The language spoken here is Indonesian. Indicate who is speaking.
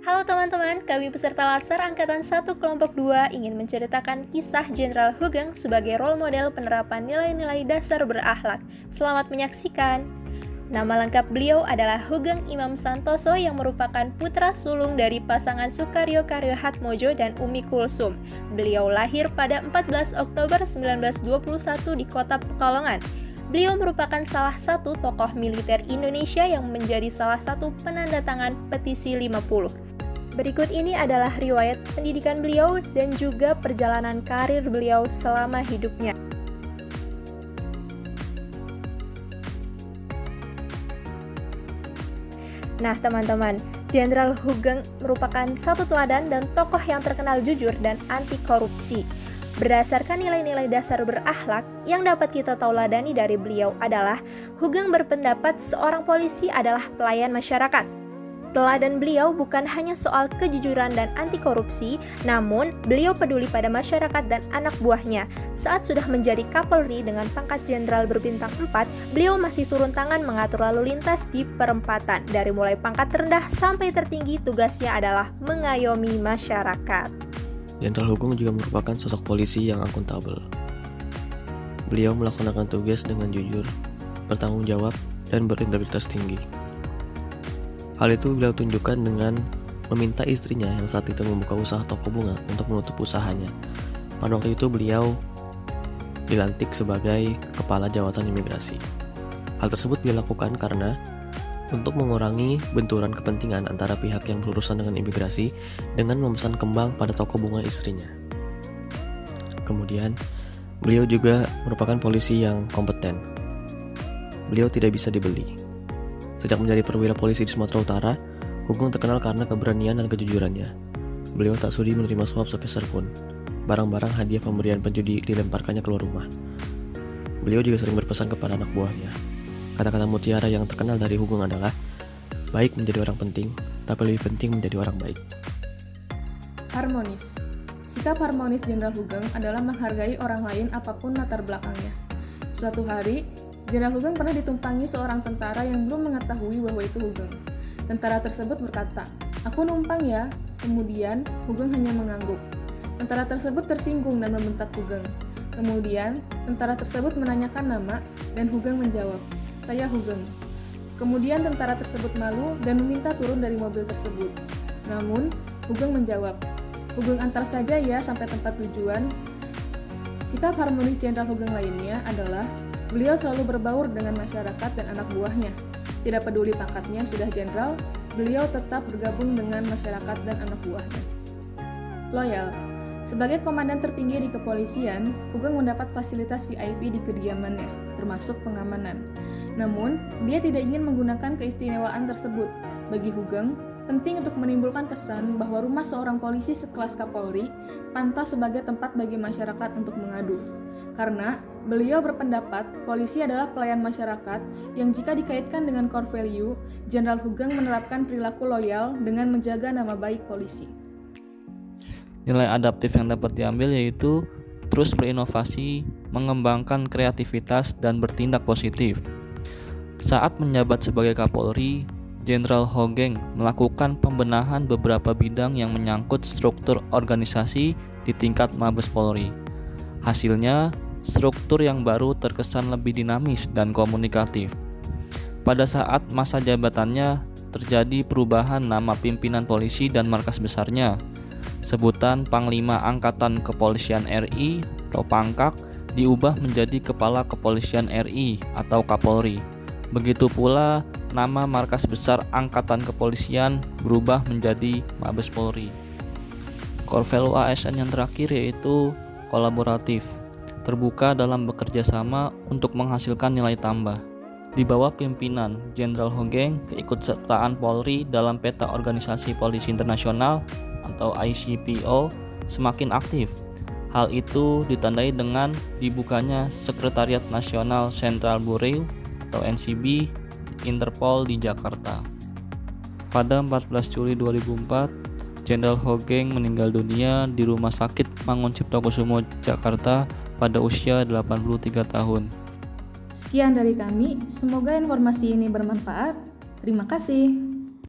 Speaker 1: Halo teman-teman, kami peserta Latsar Angkatan 1 Kelompok 2 ingin menceritakan kisah Jenderal Hugeng sebagai role model penerapan nilai-nilai dasar berakhlak. Selamat menyaksikan. Nama lengkap beliau adalah Hugeng Imam Santoso yang merupakan putra sulung dari pasangan Sukaryo Karyohatmojo dan Umi Kulsum. Beliau lahir pada 14 Oktober 1921 di kota Pekalongan. Beliau merupakan salah satu tokoh militer Indonesia yang menjadi salah satu penandatangan petisi 50. Berikut ini adalah riwayat pendidikan beliau dan juga perjalanan karir beliau selama hidupnya. Nah teman-teman, Jenderal Hugeng merupakan satu teladan dan tokoh yang terkenal jujur dan anti korupsi. Berdasarkan nilai-nilai dasar berakhlak yang dapat kita tauladani dari beliau adalah Hugeng berpendapat seorang polisi adalah pelayan masyarakat. Teladan beliau bukan hanya soal kejujuran dan anti korupsi, namun beliau peduli pada masyarakat dan anak buahnya. Saat sudah menjadi Kapolri dengan pangkat jenderal berbintang 4, beliau masih turun tangan mengatur lalu lintas di perempatan. Dari mulai pangkat rendah sampai tertinggi, tugasnya adalah mengayomi masyarakat.
Speaker 2: Jenderal Hugeng juga merupakan sosok polisi yang akuntabel. Beliau melaksanakan tugas dengan jujur, bertanggung jawab, dan berintegritas tinggi. Hal itu beliau tunjukkan dengan meminta istrinya yang saat itu membuka usaha toko bunga untuk menutup usahanya. Pada waktu itu beliau dilantik sebagai Kepala Jawatan Imigrasi. Hal tersebut beliau lakukan karena untuk mengurangi benturan kepentingan antara pihak yang berurusan dengan imigrasi dengan memesan kembang pada toko bunga istrinya. Kemudian, beliau juga merupakan polisi yang kompeten. Beliau tidak bisa dibeli. Sejak menjadi perwira polisi di Sumatera Utara, Hugeng terkenal karena keberanian dan kejujurannya. Beliau tak sudi menerima suap sepeser pun. Barang-barang hadiah pemberian penjudi dilemparkannya keluar rumah. Beliau juga sering berpesan kepada anak buahnya. Kata-kata mutiara yang terkenal dari Hugeng adalah, baik menjadi orang penting, tapi lebih penting menjadi orang baik.
Speaker 3: Harmonis. Sikap harmonis Jenderal Hugeng adalah menghargai orang lain apapun latar belakangnya. Suatu hari, Jenderal Hugeng pernah ditumpangi seorang tentara yang belum mengetahui bahwa itu Hugeng. Tentara tersebut berkata, "Aku numpang ya." Kemudian, Hugeng hanya mengangguk. Tentara tersebut tersinggung dan membentak Hugeng. Kemudian, tentara tersebut menanyakan nama dan Hugeng menjawab, "Saya Hugeng." Kemudian tentara tersebut malu dan meminta turun dari mobil tersebut. Namun, Hugeng menjawab, "Hugeng antar saja ya sampai tempat tujuan." Sikap harmonis Jenderal Hugeng lainnya adalah beliau selalu berbaur dengan masyarakat dan anak buahnya. Tidak peduli pangkatnya sudah jenderal, beliau tetap bergabung dengan masyarakat dan anak buahnya. Loyal. Sebagai komandan tertinggi di kepolisian, Hugeng mendapat fasilitas VIP di kediamannya, termasuk pengamanan. Namun, dia tidak ingin menggunakan keistimewaan tersebut. Bagi Hugeng, penting untuk menimbulkan kesan bahwa rumah seorang polisi sekelas Kapolri pantas sebagai tempat bagi masyarakat untuk mengadu. Karena beliau berpendapat polisi adalah pelayan masyarakat yang jika dikaitkan dengan core value, Jenderal Hugeng menerapkan perilaku loyal dengan menjaga nama baik polisi.
Speaker 4: Nilai adaptif yang dapat diambil yaitu terus berinovasi, mengembangkan kreativitas, dan bertindak positif. Saat menjabat sebagai Kapolri, Jenderal Hugeng melakukan pembenahan beberapa bidang yang menyangkut struktur organisasi di tingkat Mabes Polri. Hasilnya, struktur yang baru terkesan lebih dinamis dan komunikatif. Pada saat masa jabatannya, terjadi perubahan nama pimpinan polisi dan markas besarnya. Sebutan Panglima Angkatan Kepolisian RI atau Pangkak diubah menjadi Kepala Kepolisian RI atau Kapolri. Begitu pula nama markas besar Angkatan Kepolisian berubah menjadi Mabes Polri. Core value ASN yang terakhir yaitu kolaboratif, terbuka dalam bekerja sama untuk menghasilkan nilai tambah. Di bawah pimpinan Jenderal Hugeng, keikutsertaan Polri dalam peta organisasi polisi internasional atau ICPO semakin aktif. Hal itu ditandai dengan dibukanya Sekretariat Nasional Central Bureau atau NCB Interpol di Jakarta. Pada 14 Juli 2004, Jenderal Hugeng meninggal dunia di Rumah Sakit Mangun Ciptokusumo, Jakarta pada usia 83 tahun.
Speaker 3: Sekian dari kami, semoga informasi ini bermanfaat. Terima kasih.